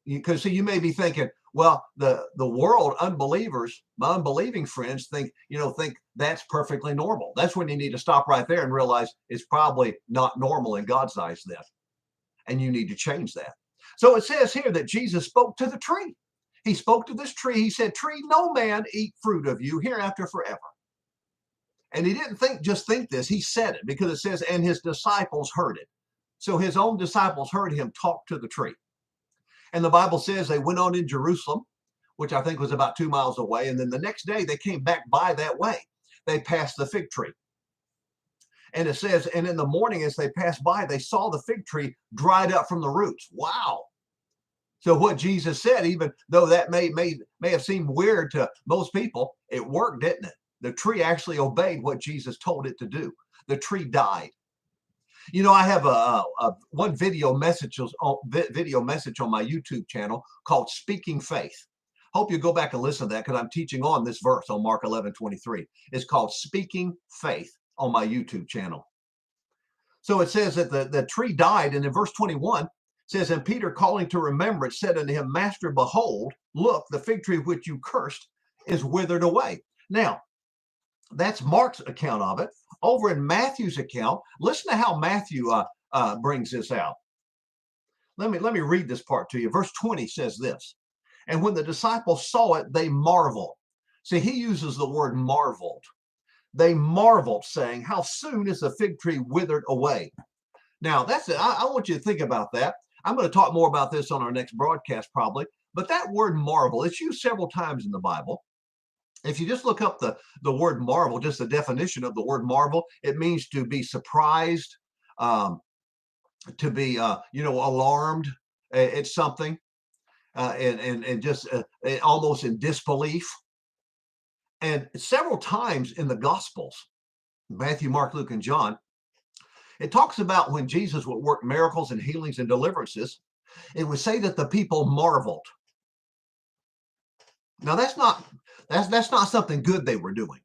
Because see, you may be thinking, well, the world, unbelievers, my unbelieving friends think that's perfectly normal. That's when you need to stop right there and realize it's probably not normal in God's eyes then, and you need to change that. So it says here that Jesus spoke to the tree. He spoke to this tree. He said, "Tree, no man eat fruit of you hereafter forever." And he didn't just think this. He said it because it says, and his disciples heard it. So his own disciples heard him talk to the tree. And the Bible says they went on in Jerusalem, which I think was about 2 miles away. And then the next day they came back by that way. They passed the fig tree. And it says, and in the morning as they passed by, they saw the fig tree dried up from the roots. Wow. So what Jesus said, even though that may have seemed weird to most people, it worked, didn't it? The tree actually obeyed what Jesus told it to do. The tree died. You know, I have a one video message on my YouTube channel called Speaking Faith. Hope you go back and listen to that because I'm teaching on this verse on Mark 11:23. It's called Speaking Faith on my YouTube channel. So it says that the tree died, and in verse 21 says, and Peter, calling to remembrance, said unto him, Master, behold, look, the fig tree which you cursed is withered away. Now, that's Mark's account of it. Over in Matthew's account, listen to how Matthew brings this out. Let me read this part to you. Verse 20 says this, and when the disciples saw it, they marveled. See, he uses the word marveled. They marveled, saying, how soon is the fig tree withered away? Now, that's it. I want you to think about that. I'm going to talk more about this on our next broadcast probably, but that word marvel, it's used several times in the Bible. If you just look up the word marvel, just the definition of the word marvel, it means to be surprised, to be, alarmed at something, and just almost in disbelief. And several times in the Gospels, Matthew, Mark, Luke, and John, it talks about when Jesus would work miracles and healings and deliverances, it would say that the people marveled. Now that's not something good they were doing.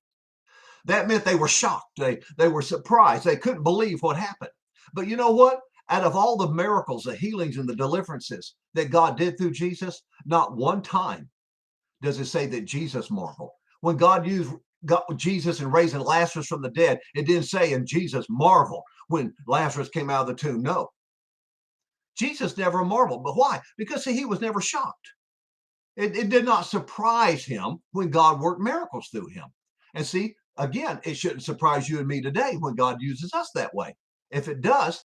That meant they were shocked. They were surprised. They couldn't believe what happened. But you know what? Out of all the miracles, the healings, and the deliverances that God did through Jesus, not one time does it say that Jesus marveled. When God used Jesus in raising Lazarus from the dead, it didn't say, and Jesus marveled when Lazarus came out of the tomb. No. Jesus never marveled. But why? Because see, he was never shocked. It did not surprise him when God worked miracles through him. And see, again, it shouldn't surprise you and me today when God uses us that way. If it does,